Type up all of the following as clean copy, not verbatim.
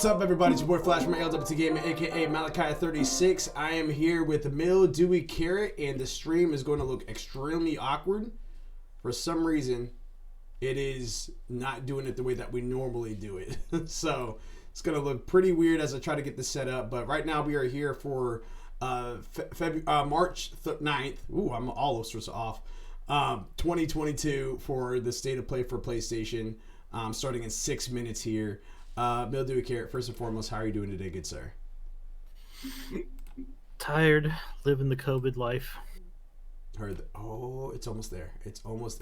What's up, everybody? It's your boy Flash from ALWT Gaming, aka Malachi36. I am here with Mildewy Carrot, and the stream is going to look extremely awkward. For some reason, it is not doing it the way that we normally do it. So it's going to look pretty weird as I try to get this set up. But right now we are here for March 9th. Ooh, I'm all sorts of off. 2022 for the state of play for PlayStation. Starting in 6 minutes here. Mildewy Carrot, first and foremost, how are you doing today, good sir? Tired, living the COVID life. It's almost there.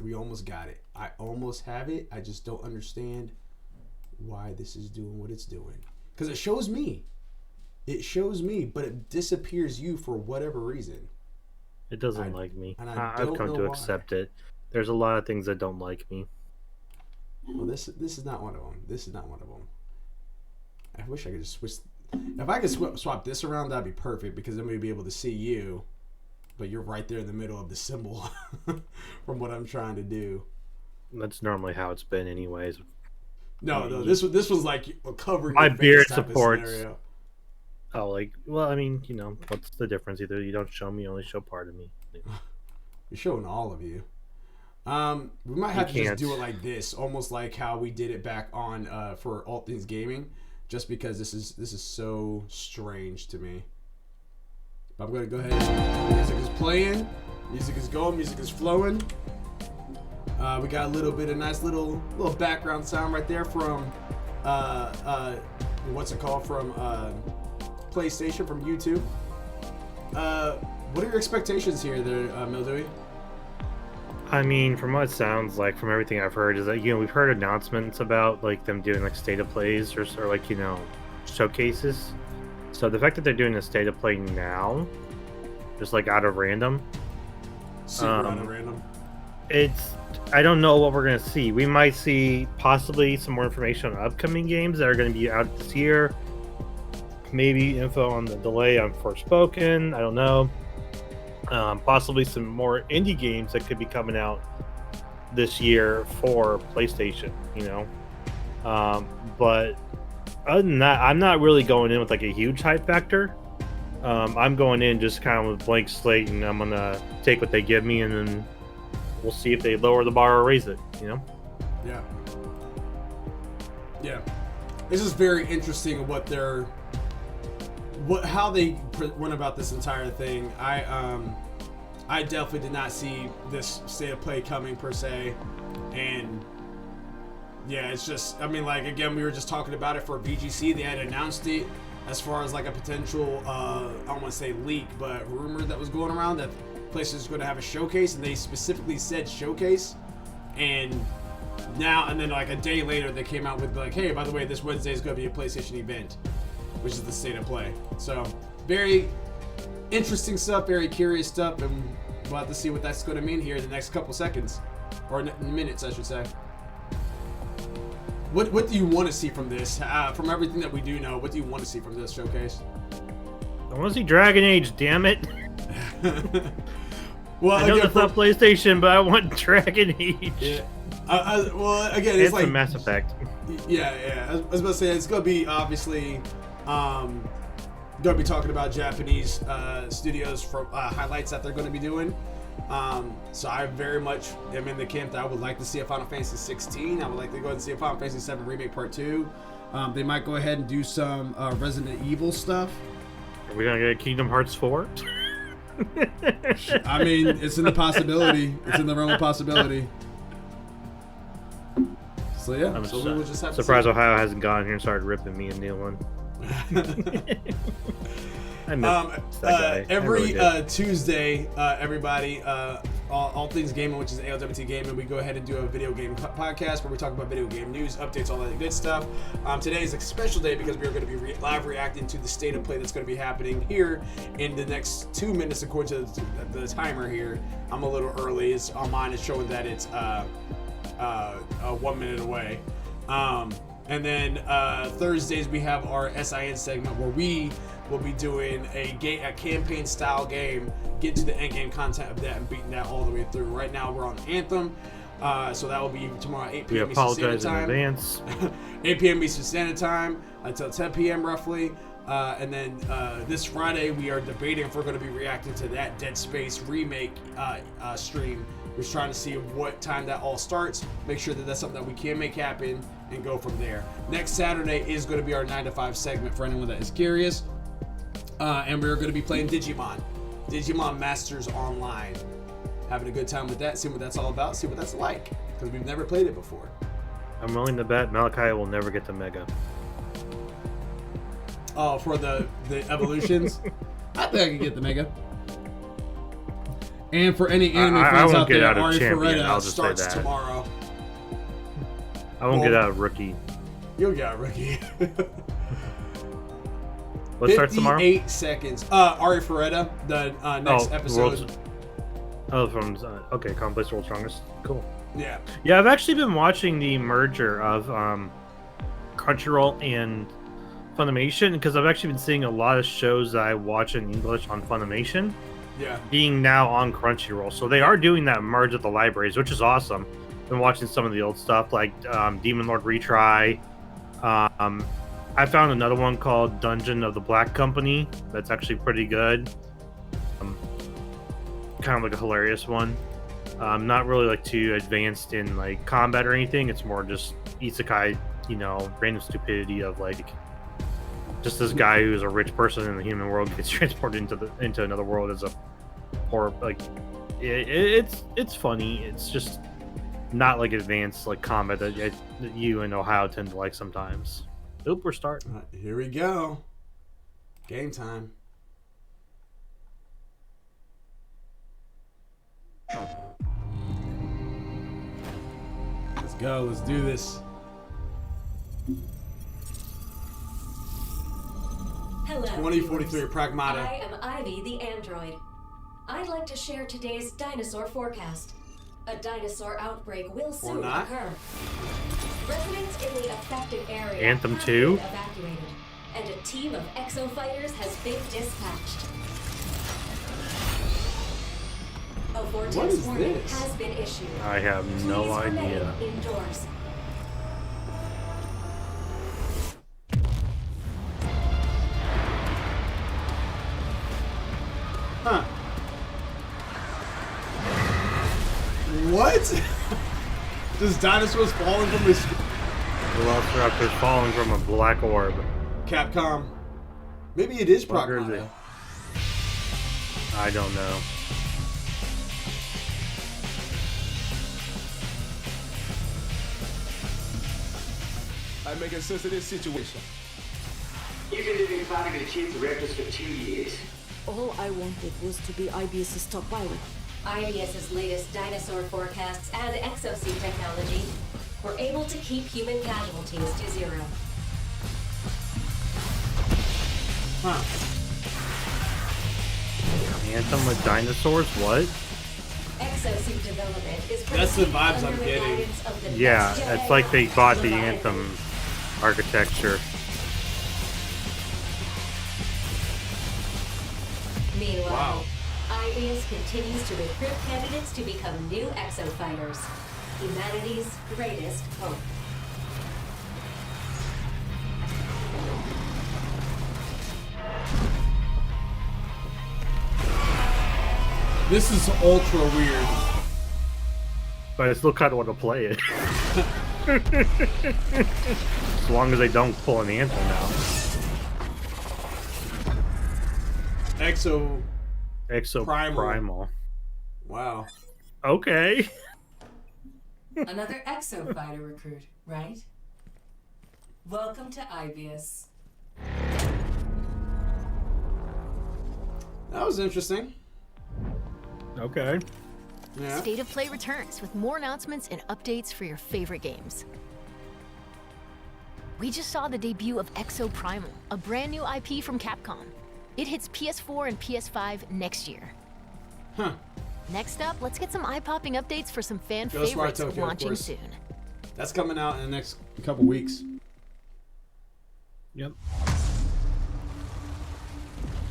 We almost got it. I almost have it. I just don't understand why this is doing what it's doing. Because it shows me. But it disappears you for whatever reason. It doesn't like me. I've come to accept it. There's a lot of things that don't like me. Well, this is not one of them. I wish I could just switch. If I could swap this around, that'd be perfect, because then we'd be able to see you, but you're right there in the middle of the symbol from what I'm trying to do. That's normally how it's been, anyways. No, this was like covering my beard supports. Oh, well, I mean, what's the difference? Either you don't show me, you only show part of me. You're showing all of you. We might have to just do it like this, almost like how we did it back on for All Things Gaming, just because this is so strange to me. But I'm gonna go ahead. Music is playing, music is going, music is flowing. We got a little bit of nice little background sound right there from what's it called, from PlayStation, from YouTube. What are your expectations here, there, Mildewy? I mean, from what it sounds like, from everything I've heard, is that, we've heard announcements about, them doing, state of plays or showcases. So the fact that they're doing a state of play now, just, out of random. Super out of random. I don't know what we're going to see. We might see possibly some more information on upcoming games that are going to be out this year. Maybe info on the delay on Forspoken. I don't know. Possibly some more indie games that could be coming out this year for PlayStation, but other than that, I'm not really going in with a huge hype factor. I'm going in just kind of with blank slate, and I'm gonna take what they give me, and then we'll see if they lower the bar or raise it. Yeah. This is very interesting how they went about this entire thing. I definitely did not see this state of play coming per se, and yeah, it's just, again, we were just talking about it for VGC. They had announced it as far as a potential, I don't want to say leak, but rumor that was going around that PlayStation's going to have a showcase, and they specifically said showcase, and then a day later they came out with hey, by the way, this Wednesday is going to be a PlayStation event, which is the state of play. So very interesting stuff, very curious stuff, and we'll have to see what that's going to mean here in the next couple seconds, or minutes, I should say. What do you want to see from this? From everything that we do know, what do you want to see from this showcase? I want to see Dragon Age, damn it. Well, I know that's not PlayStation, but I want Dragon Age. Yeah. Well, again, it's a Mass Effect. Yeah. I was about to say, it's going to be obviously going to be talking about Japanese studios for highlights that they're going to be doing. So I very much am in the camp that I would like to see a Final Fantasy 16. I would like to go and see a Final Fantasy 7 Remake Part 2. They might go ahead and do some Resident Evil stuff. Are we going to get Kingdom Hearts 4? I mean, it's in the possibility. It's in the realm of possibility. So yeah, I'm we will just have surprised to Ohio hasn't gone here and started ripping me and Neil one. I miss that guy. Every Tuesday, everybody, all things gaming, which is ALWT Gaming, we go ahead and do a video game podcast where we talk about video game news, updates, all that good stuff. Today is a special day because we are going to be live reacting to the state of play that's going to be happening here in the next 2 minutes, according to the timer here. I'm a little early. It's on mine. It's showing that it's 1 minute away. And then Thursdays we have our SIN segment where we will be doing a campaign style game, get to the end game content of that and beating that all the way through. Right now we're on Anthem. So that will be tomorrow at 8 We p.m. Eastern Standard apologize in Time. advance. 8 p.m. Eastern Standard Time until 10 p.m. roughly. And then this Friday, we are debating if we're going to be reacting to that Dead Space remake stream. We're just trying to see what time that all starts. Make sure that that's something that we can make happen and go from there. Next Saturday is going to be our 9 to 5 segment for anyone that is curious. And we're going to be playing Digimon Masters Online. Having a good time with that, seeing what that's all about, see what that's like. Because we've never played it before. I'm willing to bet Malachi will never get the Mega. Oh, for the evolutions? I think I can get the Mega. And for any anime fans out there, Ari Ferreira starts tomorrow. I won't get out of Rookie. You'll get out of Rookie. What starts tomorrow? 58 seconds. Ari Ferreira, the next episode. Okay, Complex World's Strongest. Cool. Yeah. Yeah, I've actually been watching the merger of Crunchyroll and Funimation because I've actually been seeing a lot of shows that I watch in English on Funimation being now on Crunchyroll. So they are doing that merge of the libraries, which is awesome. Been watching some of the old stuff like Demon Lord Retry. I found another one called Dungeon of the Black Company that's actually pretty good. Kind of like a hilarious one. Not really like too advanced in like combat or anything. It's more just isekai, random stupidity of like just this guy who's a rich person in the human world gets transported into another world as a poor it's funny. It's just not like advanced like combat that you and Ohio tend to like sometimes. Oop, we're starting. Here we go. Game time. Let's go. Let's do this. Hello. 2043 Pragmata. I am Ivy the android. I'd like to share today's dinosaur forecast. A dinosaur outbreak will soon occur. Residents in the affected area Anthem have 2? been evacuated, and a team of exo-fighters has been dispatched. A vortex warning has been issued. I have no Please remain idea. indoors. Huh. What? Just dinosaurs falling from his... Velociraptors falling from a black orb. Capcom. Maybe it is What is Pragmata. it? I don't know. I make a sense of this situation. You've been living planning the chief directors for 2 years. All I wanted was to be IBS's top pilot. IBS's latest dinosaur forecasts and exosuit technology were able to keep human casualties to zero. Huh. Anthem with dinosaurs? What? Exosuit development is That's the vibes under I'm the getting. guidance of the Yeah, next Jedi it's like they bought the Leviathan. Anthem architecture. Meanwhile, Wow. IBS continues to recruit candidates to become new exo-fighters. Humanity's greatest hope. This is ultra weird. But I still kind of want to play it. As long as they don't pull an Anthem now. Exo Primal. Wow. Okay. Another exo-fighter recruit, right? Welcome to IBS. That was interesting. Okay. Yeah. State of Play returns with more announcements and updates for your favorite games. We just saw the debut of Exo Primal, a brand new IP from Capcom. It hits PS4 and PS5 next year. Huh. Next up, let's get some eye-popping updates for some fan Go Smart favorites Tokyo, of launching course. soon. That's coming out in the next couple weeks. Yep.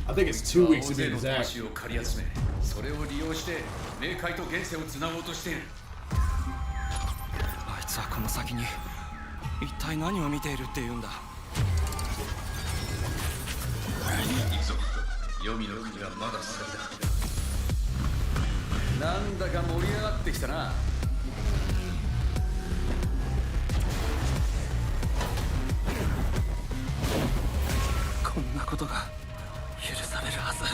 I think it's 2 weeks to be exact. それを利用して冥界と現世をつなごうとしているゃこの先に一体何を見ているっていうんだ。いいぞ、黄泉の国はまだ先だ。なんだか盛り上がってきたな。こんなことが許されるはず。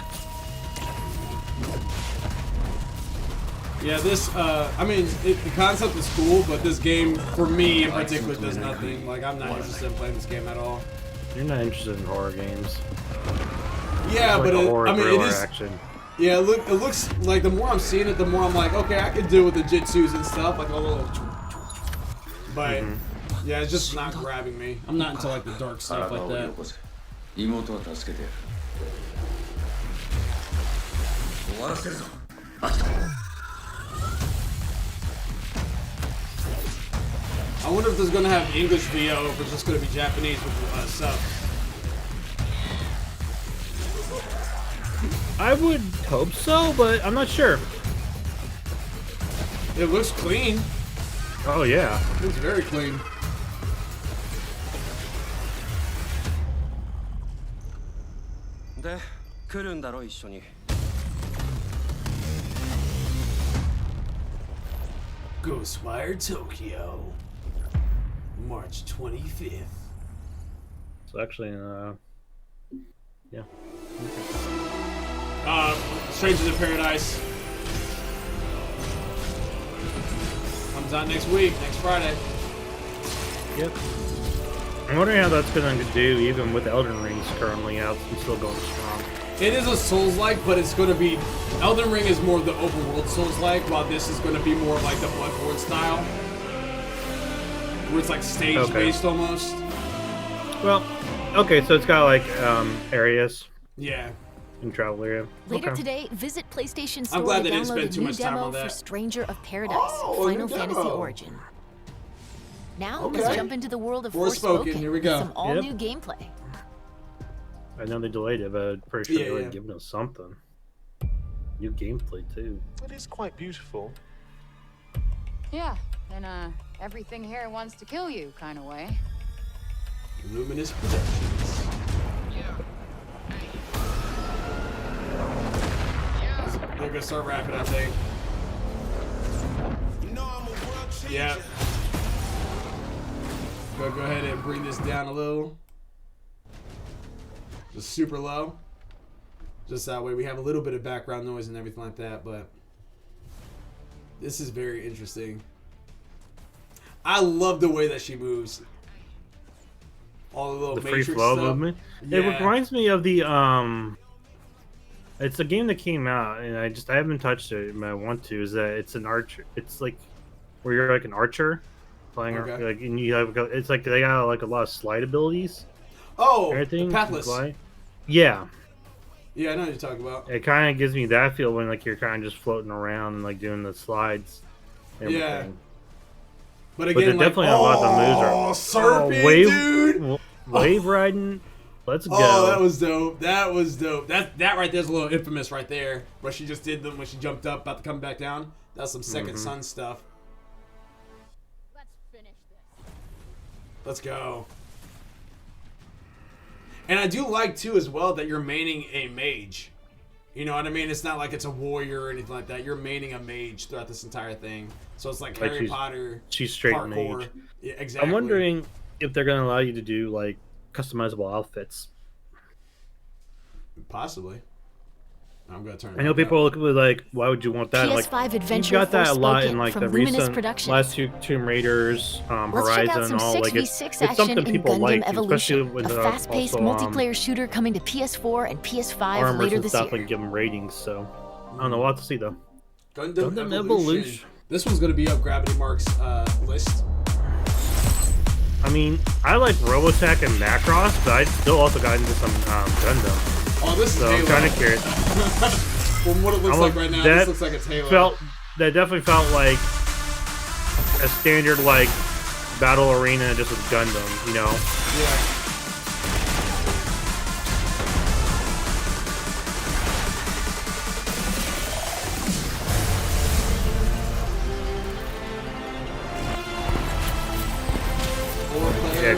Yeah, this, I mean, the concept is cool, but this game, for me in particular, does nothing. Like, I'm not interested in playing this game at all. You're not interested in horror games. Yeah, like but horror, I mean, it is. Action. Yeah, it looks like the more I'm seeing it, the more I'm like, okay, I could deal with the jitsus and stuff, like a little. But yeah, it's just not grabbing me. I'm not into like the dark stuff like that. 妹は助けてやる。終わらせるぞ。I wonder if there's gonna have English VO or if it's just gonna be Japanese with sub. I would hope so, but I'm not sure. It looks clean. Oh yeah, It looks very clean. De, 来るんだろ一緒に。Ghostwire Tokyo, March 25th. it's actually yeah. Strangers in Paradise comes out next week, next Friday. Yep. I'm wondering how that's gonna do, even with Elden Rings currently out and still going strong. It is a Souls-like, but it's going to be... Elden Ring is more the open world Souls-like, while this is going to be more like the Bloodborne style. Where it's like stage-based almost. Well, okay, so it's got like areas. Yeah. In travel area. Later today, visit PlayStation Store I'm glad to they didn't download spend a too new much time demo on that. for Stranger of Paradise, Oh, a Final new Fantasy demo. Origin. Now Okay. let's jump into the world of Forspoken. Forspoken Here we with go. some all-new gameplay. I know they delayed it, but I'm pretty sure Yeah, they were yeah. giving us something. New gameplay too. It is quite beautiful. Yeah, in a everything here wants to kill you kind of way. Luminous Productions. They're gonna start rapping, I think. Yeah. Go ahead and bring this down a little. Just super low. Just that way we have a little bit of background noise and everything like that, but this is very interesting. I love the way that she moves. All the little The free Matrix flow stuff. movement. Yeah. It reminds me of the it's a game that came out and I haven't touched it, but I want to. Is that it's an archer? It's like where you're like an archer playing, Okay. like, and you have it's like they got like a lot of slide abilities. Oh, Everything the Pathless. Yeah. Yeah, I know what you're talking about. It kind of gives me that feel when like you're kind of just floating around and like doing the slides. And Yeah. everything. But again, they're like, definitely a lot of moves. Are, serpent, wave, dude! Wave riding. Let's go. Oh, that was dope. That was dope. That right there's a little infamous right there. Where she just did them when she jumped up, about to come back down. That's some Second Son stuff. Let's finish this. Let's go. And I do like, too, as well, that you're maining a mage. You know what I mean? It's not like it's a warrior or anything like that. You're maining a mage throughout this entire thing. So it's like Harry Potter. She's straight parkour. mage. Yeah, exactly. I'm wondering if they're going to allow you to do, like, customizable outfits. Possibly. I'm gonna turn it I know people look at me like, why would you want that? PS5 like, Adventure you got that a lot in Forspoken like from the Luminous recent Productions. last two Tomb Raiders, Let's check out Horizon, some all like 6v6 it's action something in people Gundam like, especially Evolution, with a fast-paced also, multiplayer shooter coming to PS4 and PS5 armors later and this stuff year. and give them ratings. So I don't know, we'll have to see though. Gundam Evolution. This one's gonna be up Gravity Mark's list. I mean, I like Robotech and Macross, but I still also got into some Gundam. Oh, this is so Halo. I'm kind of curious. From what it looks like right now, this looks like it's Halo. That definitely felt like a standard like battle arena just with Gundam, you know? Yeah.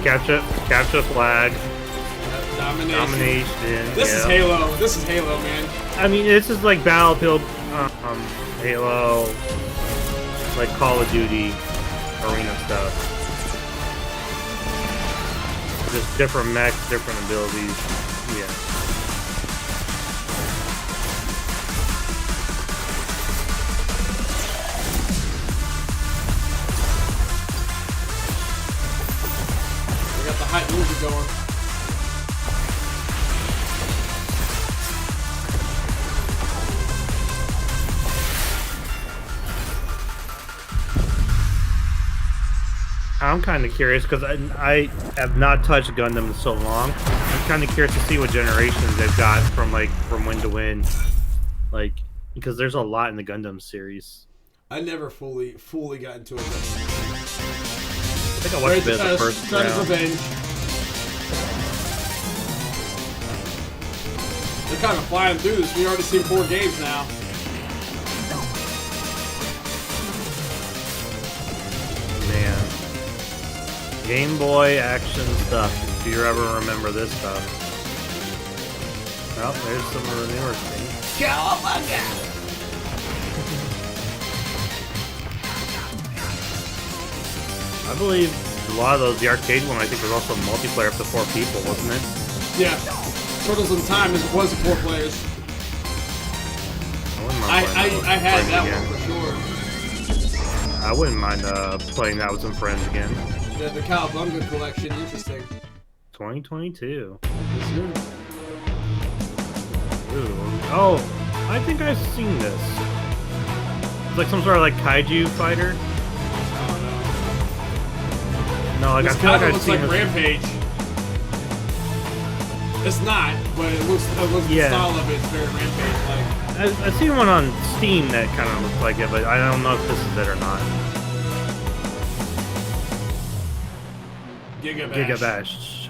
capture flag. Domination. This is Halo. This is Halo, man. I mean, this is like Battlefield, Halo, like Call of Duty, arena stuff. Just different mechs, different abilities. Yeah. We got the hot music going. I'm kind of curious because I have not touched Gundam in so long. I'm kind of curious to see what generations they've got from win to win, like because there's a lot in the Gundam series. I never fully got into it. I think I watched a bit of the first round. They're kind of flying through this. We already seen 4 games now. Man. Game Boy action stuff, if you ever remember this stuff. Well, there's some of the newer things. I believe a lot of those, the arcade one, I think was also multiplayer up to 4 people, wasn't it? Yeah. Turtles in Time was 4 players. I had that one for sure. I wouldn't mind playing that with some friends again. Yeah, the Cowabunga collection, interesting. 2022. This year. Ooh. Oh, I think I've seen this. It's like some sort of kaiju fighter. No, this I feel like I've looks seen like this. Rampage. It's not, but it looks the style of it is very Rampage-like. I've seen one on Steam that kind of looks like it, but I don't know if this is it or not. Gigabash.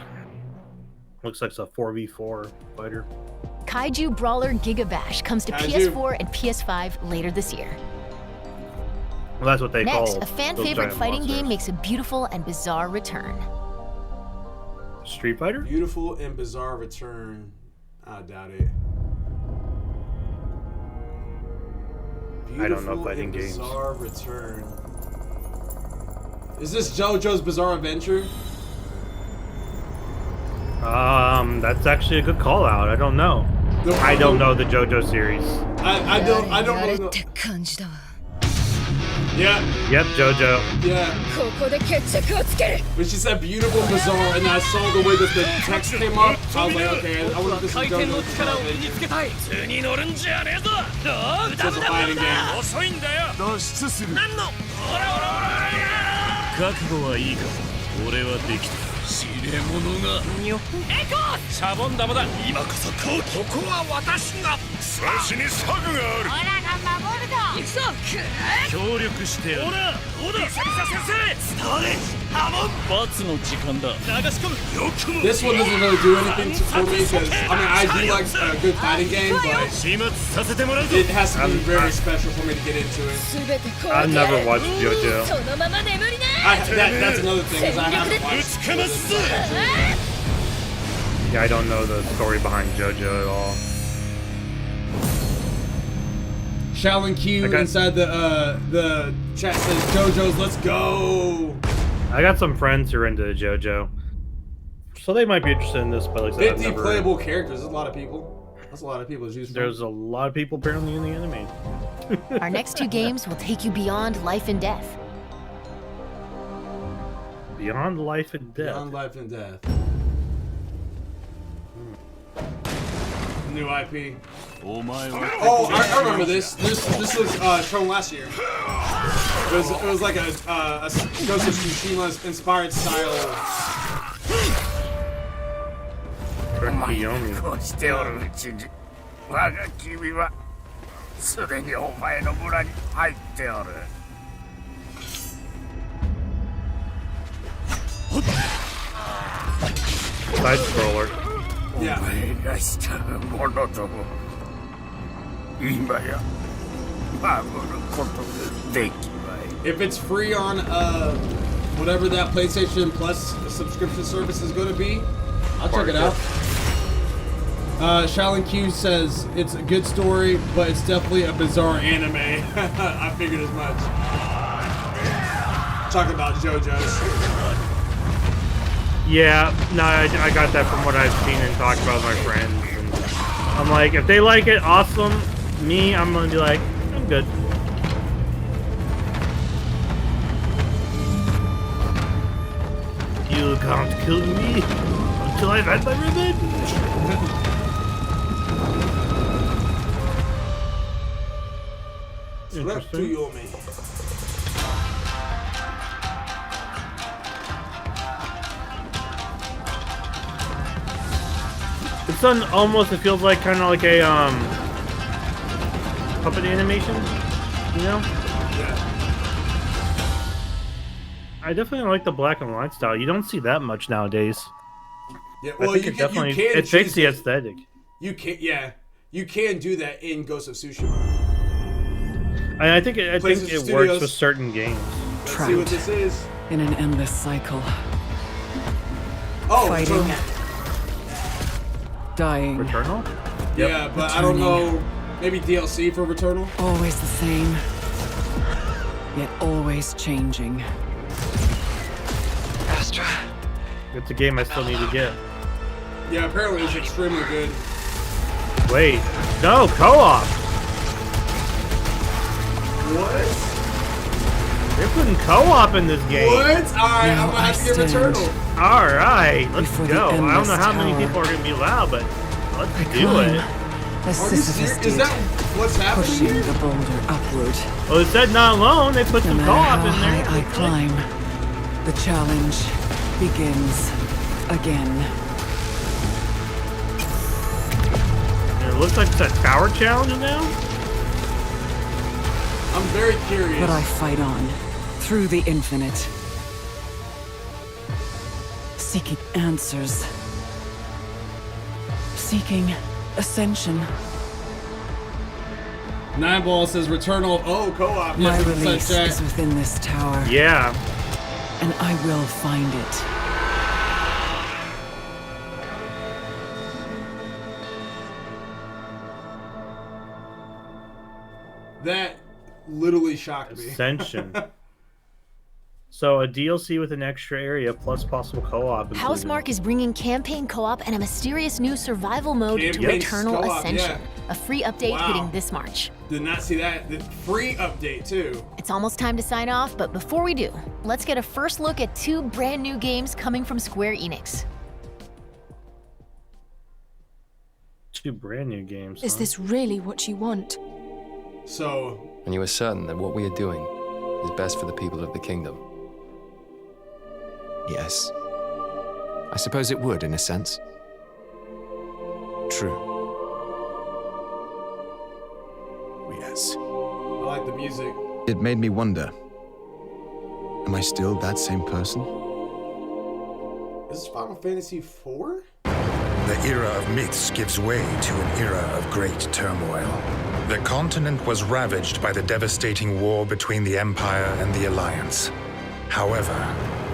Looks like it's a 4v4 fighter. Kaiju Brawler Gigabash comes to PS4 and PS5 later this year. Well, that's what they call Next, a fan-favorite fighting game makes a beautiful and bizarre return. Street Fighter? Beautiful and bizarre return. I doubt it. Beautiful I don't know fighting games. Bizarre return. Is this JoJo's Bizarre Adventure? That's actually a good call out. I don't know. I don't know the JoJo series. I don't know. Yeah. Yep, JoJo. Yeah. When she said beautiful, bizarre, and I saw the way that the text came up, I was like, okay, I wonder if this is JoJo's Bizarre Adventure. It's just a fighting game. 知れ者がエコシャボン玉だ今こそここは私が私に策があるオラが守るぞ行くぞ協力してやるオラリサリサ先生伝われハモン罰の時間だ流し込むよくも This one doesn't really do anything for me because I mean I do like a good fighting game, but it has to be very special for me to get into it. I've never watched JoJo. That's another thing is I haven't watched. Yeah, I don't know the story behind JoJo at all. Shaolin Q inside the chat says JoJo's let's go. I got some friends who are into JoJo, so they might be interested in this. But like 50 playable characters. That's a lot of people. That's a lot of people to choose from. There's a lot of people apparently in the anime. Our next 2 games will take you beyond life and death. Beyond life and death. Beyond life and death. New IP. Oh, I remember this. This was shown last year. It was like a Ghost of Tsushima inspired style. Side scroller. Yeah. If it's free on whatever that PlayStation Plus subscription service is going to be, I'll check it out. Shaolin Q says it's a good story, but it's definitely a bizarre anime. I figured as much. Talking about JoJo's. Yeah, no, I got that from what I've seen and talked about with my friends. And I'm like, if they like it, awesome. Me, I'm gonna be like, I'm good. You can't kill me until I've had my revenge. Interesting. It's done almost, it feels like kind of like a puppet animation, you know? Yeah. I definitely like the black and white style. You don't see that much nowadays. Yeah, well, I think it fits the aesthetic. You can, yeah, you can do that in Ghost of Tsushima. I think it works with certain games. Let's see what this is. In an endless cycle. Oh, fighting. Dying. Returnal? Yeah, but I don't know. Maybe DLC for Returnal? Always the same. Yet always changing. Astra. It's a game I still need to get. Yeah, apparently it's extremely good. Wait. No, co-op! What? They're putting co-op in this game. What? Alright, I'm gonna have to get Returnal. Alright, let's go. I don't know how many people are gonna be allowed, but let's do it. Is that what's happening pushing here? the boulder upward. Well, it said not alone. They put some co-op in there. I climb. The challenge begins again. It looks like it's a tower challenge now. I'm very curious. But I fight on through the infinite, seeking answers, seeking ascension. Nineball says Returnal. Oh, co-op. My Yes, release is within this tower. Yeah. And I will find it. That literally shocked me. Ascension. So a DLC with an extra area plus possible co-op. Housemarque is bringing campaign co-op and a mysterious new survival mode to Campaign Returnal co-op, Ascension. yeah. A free update Wow. hitting this March. Did not see that. The free update too. It's almost time to sign off, but before we do, let's get a first look at 2 brand new games coming from Square Enix. 2 brand new games. Is this really what you want? So. And you are certain that what we are doing is best for the people of the kingdom? Yes. I suppose it would, in a sense. True. Yes. I like the music. It made me wonder. Am I still that same person? Is this Final Fantasy IV? The era of myths gives way to an era of great turmoil. The continent was ravaged by the devastating war between the Empire and the Alliance. However,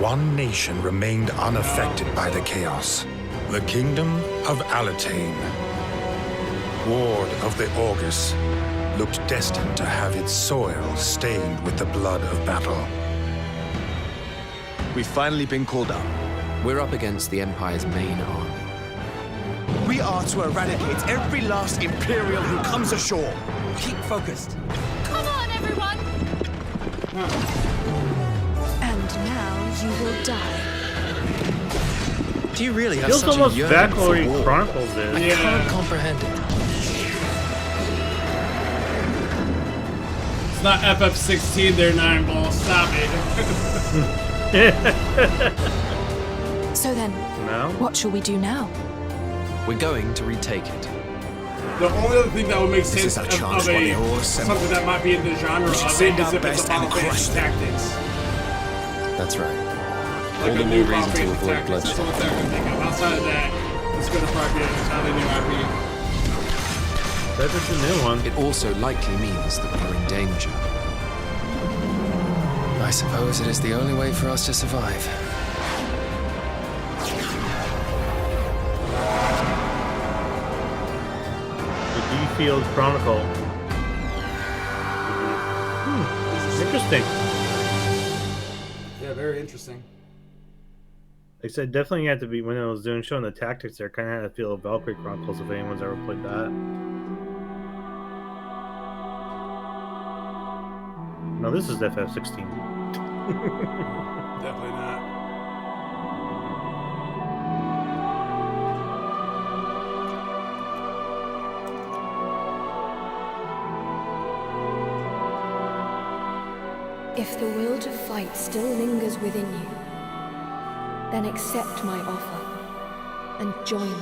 one nation remained unaffected by the chaos. The Kingdom of Alatain. Ward of the Augurs, looked destined to have its soil stained with the blood of battle. We've finally been called up. We're up against the Empire's main army. We are to eradicate every last Imperial who comes ashore. Keep focused. Come on, everyone! And now you will die. Do you really have Feels such almost a yearning back for where war? Chronicles is. I can't comprehend it. It's not FF16 there, Nineball. Stop it. So then, what shall we do now? We're going to retake it. The only other thing that would make This sense is our of chance when they all assemble. something that might be in the genre We of should it send is our if it's a best and Final Fantasy crush them. Tactics. That's right. Like All a the new more Final reason to Fantasy avoid Tactics. That's bloodshed. the only thing I can think of. Outside of that, it's gonna probably be an entirely new IP. That is a new one. It also likely means that we're in danger. I suppose it is the only way for us to survive. The D-Field Chronicle. Interesting. Yeah, very interesting. Like I said, definitely had to be, when I was showing the tactics there, kind of had to feel Valkyrie Chronicles if anyone's ever played that. No, this is FF16. Definitely not. If the will to fight still lingers within you, then accept my offer and join me.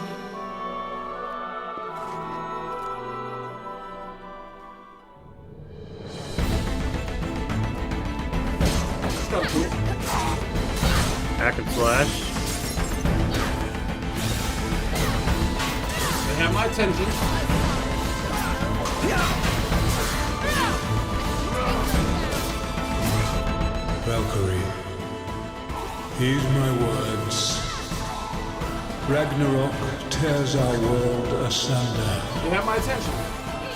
Hack and slash. They have my attention. Valkyrie, heed my words. Ragnarok tears our world asunder. They have my attention.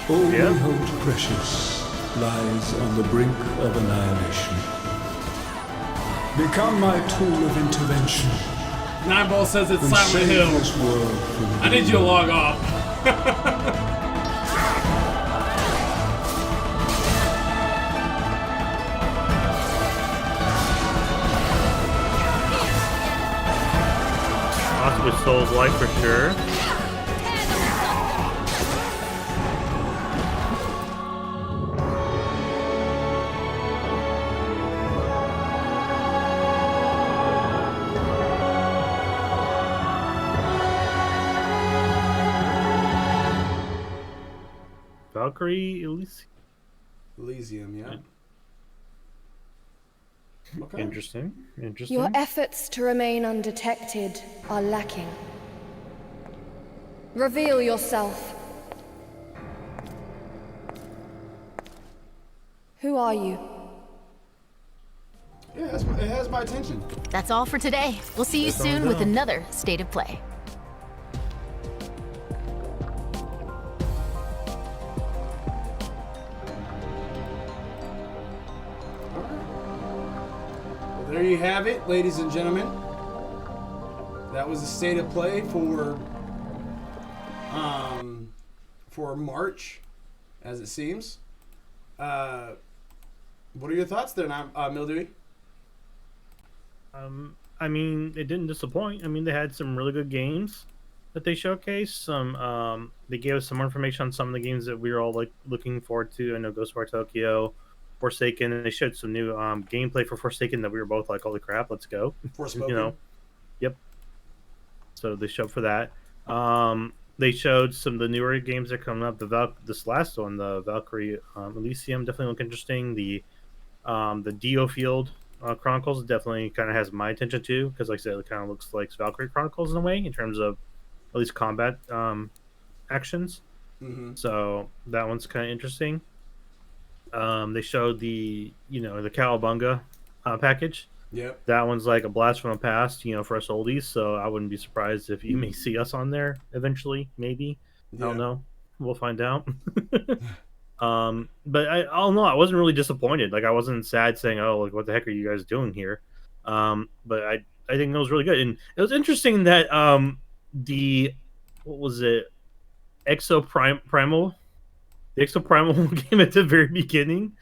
All we hold precious lies on the brink of annihilation. Become my tool of intervention. Nine Ball says it's and Silent save Hill. this world from I need you to log off. Possibly Soul's Life for sure. Valkyrie Elysium, yeah. Okay. Interesting. Your efforts to remain undetected are lacking. Reveal yourself. Who are you? Yeah, it has my attention. That's all for today. We'll see you soon with another State of Play. There you have it, ladies and gentlemen. That was the State of Play for March, as it seems. What are your thoughts there, Mildewy? I mean, it didn't disappoint. I mean, they had some really good games that they showcased. Some they gave us some more information on some of the games that we were all like looking forward to. I know Ghostwire Tokyo, Forsaken, and they showed some new gameplay for Forsaken that we were both like, "Holy crap, let's go!" Forspoken. You know, yep. So they showed for that. They showed some of the newer games that are coming up. This last one, the Valkyrie Elysium, definitely look interesting. The Dio Field Chronicles definitely kind of has my attention too, because like I said, it kind of looks like Valkyrie Chronicles in a way in terms of at least combat actions. Mm-hmm. So that one's kind of interesting. They showed the Cowabunga package. Yep. That one's like a blast from the past, for us oldies. So I wouldn't be surprised if you may see us on there eventually. Maybe. I don't know. We'll find out. But I don't know. I wasn't really disappointed. Like I wasn't sad saying, "Oh, like what the heck are you guys doing here?" But I think it was really good, and it was interesting that what was it, Primal. The Exoprimal game at the very beginning,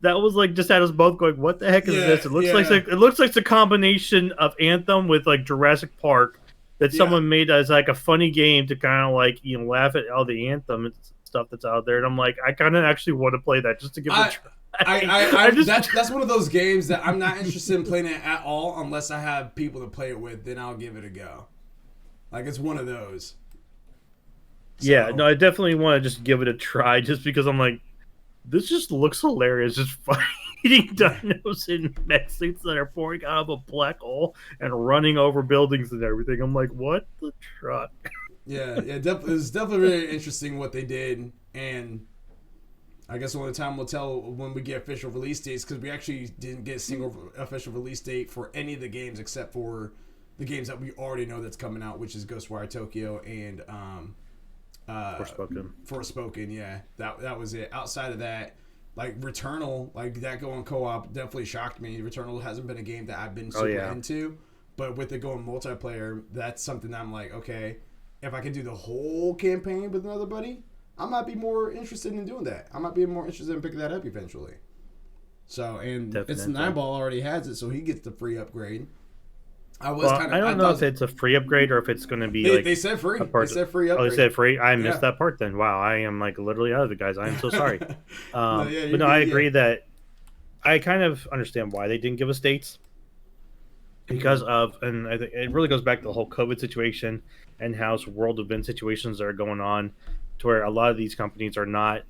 that was like just had us both going, "What the heck is this?" It looks like the combination of Anthem with like Jurassic Park that someone made as like a funny game to kind of like laugh at all the Anthem and stuff that's out there. And I'm like, I kind of actually want to play that just to give it a try. That's one of those games that I'm not interested in playing it at all unless I have people to play it with. Then I'll give it a go. Like it's one of those. So. Yeah, no, I definitely want to just give it a try just because I'm like, this just looks hilarious. Just fighting dinos in mech suits that are pouring out of a black hole and running over buildings and everything. I'm like, what the truck? Yeah, it's definitely really interesting what they did. And I guess the only time we'll tell when we get official release dates, because we actually didn't get a single official release date for any of the games except for the games that we already know that's coming out, which is Ghostwire Tokyo and Forspoken. Yeah, that was it. Outside of that, like Returnal, like that going co-op definitely shocked me. Returnal hasn't been a game that I've been super into, but with it going multiplayer, that's something that I'm like, okay, if I can do the whole campaign with another buddy, I might be more interested in doing that. I might be more interested in picking that up eventually. So, and it's Nineball already has it, so he gets the free upgrade. I don't know if it's a free upgrade or if it's going to be they said free. They said free upgrade. Oh, they said free. I missed that part. Then wow, I am like literally out of it, guys. I am so sorry. I agree that I kind of understand why they didn't give us dates because of, and I think it really goes back to the whole COVID situation and how world event situations are going on, to where a lot of these companies are not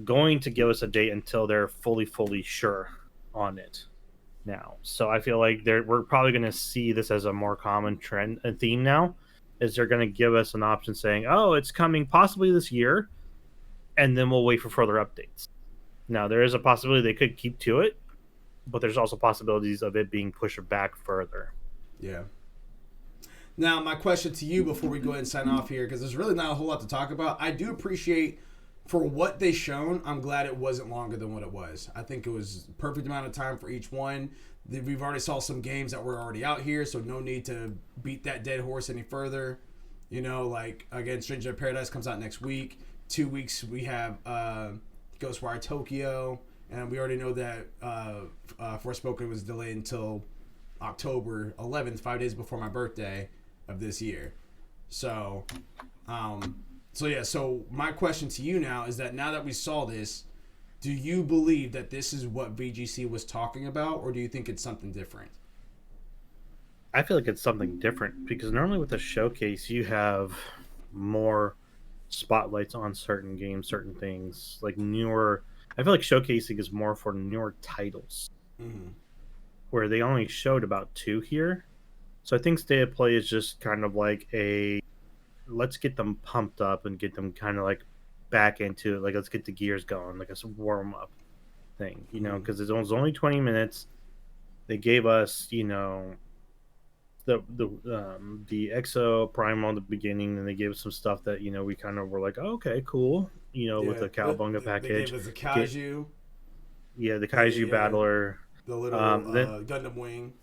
going to give us a date until they're fully sure on it now. So I feel like we're probably going to see this as a more common trend and theme now, is they're going to give us an option saying, oh, it's coming possibly this year, and then we'll wait for further updates. Now, there is a possibility they could keep to it, but there's also possibilities of it being pushed back further. Yeah. Now, my question to you before we go ahead and sign off here, because there's really not a whole lot to talk about. I do appreciate, for what they shown, I'm glad it wasn't longer than what it was. I think it was perfect amount of time for each one. We've already saw some games that were already out here, so no need to beat that dead horse any further. You know, like, again, Stranger in Paradise comes out next week. 2 weeks, we have Ghostwire Tokyo, and we already know that Forspoken was delayed until October 11th, 5 days before my birthday of this year. So my question to you now is that now that we saw this, do you believe that this is what VGC was talking about, or do you think it's something different? I feel like it's something different, because normally with a showcase you have more spotlights on certain games, certain things, like newer. I feel like showcasing is more for newer titles, where they only showed about 2 here. So I think State of Play is just kind of like let's get them pumped up and get them kind of like back into it. Like, let's get the gears going, like a warm up thing, you know, because it was only 20 minutes. They gave us, you know, the Exo Primal at the beginning, and they gave us some stuff that, you know, we kind of were like, oh, okay, cool, you know, with the Cowabunga package. They gave us the Kaiju. The Kaiju Battler. The little Gundam Wing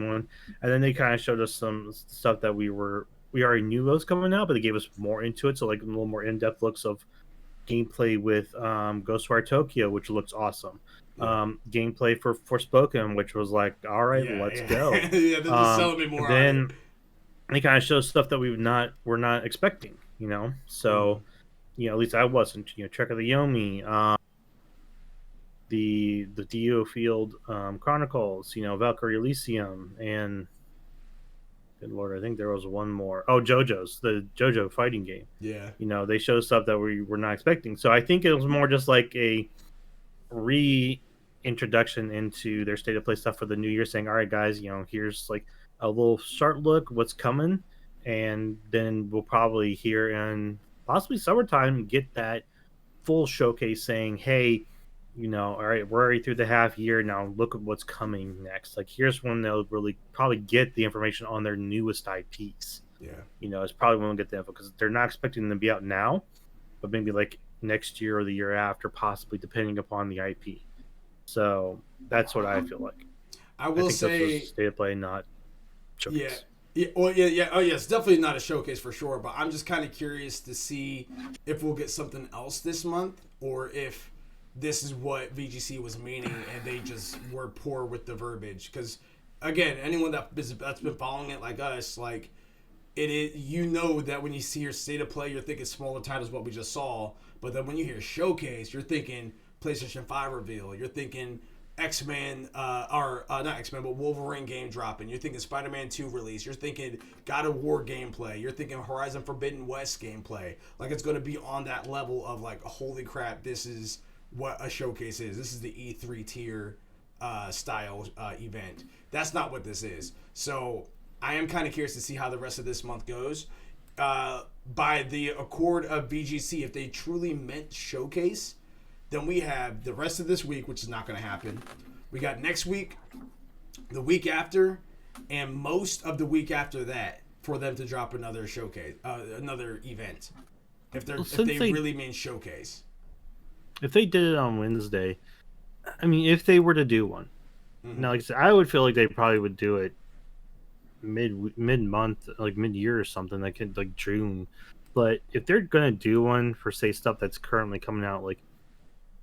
one, and then they kind of showed us some stuff that we already knew was coming out, but they gave us more into it, so like a little more in-depth looks of gameplay with Ghostwire Tokyo, which looks awesome. Gameplay for Forspoken, which was like, all right, let's go. They're just selling me more. Then they kind of showed stuff that we're not expecting, you know. So you know, at least I wasn't. You know, Trek of the Yomi, the Dio Field Chronicles, you know, Valkyrie Elysium, and good lord, I think there was one more. Oh, the JoJo fighting game. Yeah. You know, they showed stuff that we were not expecting. So I think it was more just like a reintroduction into their State of Play stuff for the new year, saying, all right, guys, you know, here's like a little start look, what's coming. And then we'll probably here in possibly summertime get that full showcase saying, hey, you know, all right, we're already through the half year now. Look at what's coming next. Like, here's when they'll really probably get the information on their newest IPs. Yeah. You know, it's probably when we'll get the info, because they're not expecting them to be out now, but maybe like next year or the year after, possibly, depending upon the IP. So that's what I feel like. I will say, this was State of Play, not showcase. Yeah. Oh, yeah. It's definitely not a showcase for sure, but I'm just kind of curious to see if we'll get something else this month, or if this is what VGC was meaning and they just were poor with the verbiage. Because again, anyone that's been following it like us, like, it is, you know, that when you see your State of Play, you're thinking smaller titles, what we just saw. But then when you hear showcase, you're thinking PlayStation 5 reveal. You're thinking X-Men, or not X-Men, but Wolverine game dropping. You're thinking Spider-Man 2 release. You're thinking God of War gameplay. You're thinking Horizon Forbidden West gameplay. Like, it's going to be on that level of like, holy crap, this is what a showcase is. This is the E3 tier style event. That's not what this is. So I am kind of curious to see how the rest of this month goes. By the accord of VGC, if they truly meant showcase, Then we have the rest of this week, which is not going to happen. We got next week, the week after, and most of the week after that for them to drop another showcase, another event. If they really mean showcase. If they did it on Wednesday, I mean, if they were to do one, now, like I said, I would feel like they probably would do it mid-month, like mid-year or something, like June. But if they're gonna do one for, say, stuff that's currently coming out like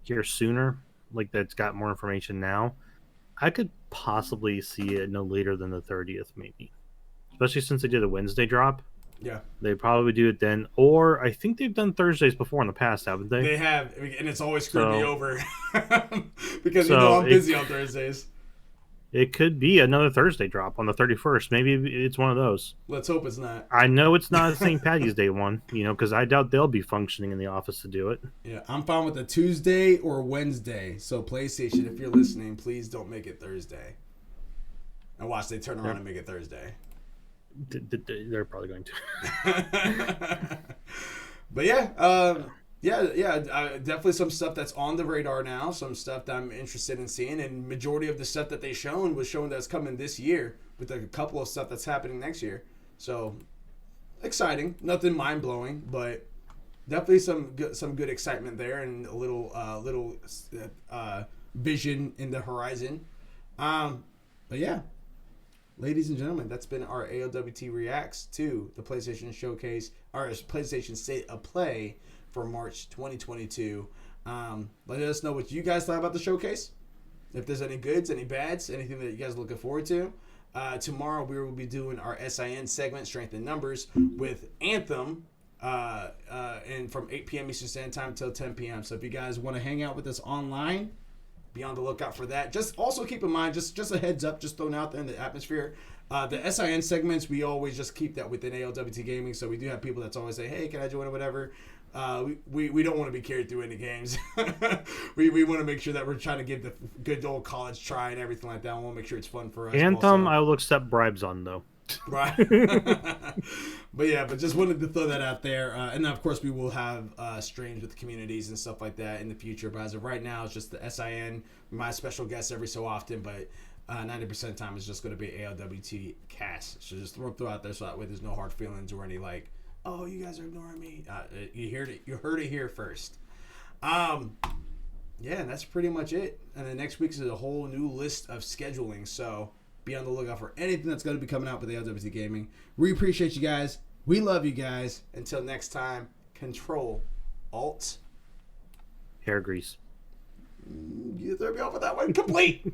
here sooner, like that's got more information now, I could possibly see it no later than the 30th, maybe. Especially since they did a Wednesday drop. Yeah. They probably do it then. Or I think they've done Thursdays before in the past, haven't they? They have, and it's always screwed me over. Because I'm busy on Thursdays. It could be another Thursday drop on the 31st. Maybe it's one of those. Let's hope it's not. I know it's not a St. Patty's Day one, because I doubt they'll be functioning in the office to do it. Yeah, I'm fine with a Tuesday or Wednesday. So PlayStation, if you're listening, please don't make it Thursday. And watch they turn around and make it Thursday. They're probably going to. But yeah, definitely some stuff that's on the radar now. Some stuff that I'm interested in seeing, and majority of the stuff that they shown was showing that's coming this year, with a couple of stuff that's happening next year. So exciting, nothing mind blowing, but definitely some good excitement there, and a little vision in the horizon. But yeah. Ladies and gentlemen, that's been our ALWT Reacts to the PlayStation Showcase, or PlayStation State of Play for March 2022. Let us know what you guys thought about the showcase. If there's any goods, any bads, anything that you guys are looking forward to. Tomorrow we will be doing our SIN segment, Strength in Numbers, with Anthem, and from 8 p.m. Eastern Standard Time till 10 p.m. So if you guys want to hang out with us online, be on the lookout for that. Just also keep in mind, just a heads up, just thrown out there in the atmosphere. The SIN segments, we always just keep that within ALWT Gaming. So we do have people that's always say, hey, can I join or whatever. We don't want to be carried through any games. we want to make sure that we're trying to give the good old college try and everything like that. We want to make sure it's fun for us. Anthem, I will accept bribes on, though. Right. But just wanted to throw that out there. And then, of course, we will have streams with the communities and stuff like that in the future. But as of right now, it's just the SIN, my special guests every so often. But 90% of the time, it's just going to be ALWT cast. So just throw out there so that way there's no hard feelings or any like, oh, you guys are ignoring me. You heard it here first. Yeah, and that's pretty much it. And then next week is a whole new list of scheduling. So be on the lookout for anything that's going to be coming out with ALWT Gaming. We appreciate you guys. We love you guys. Until next time, Control, Alt, hair grease. You threw me off with that one. Complete.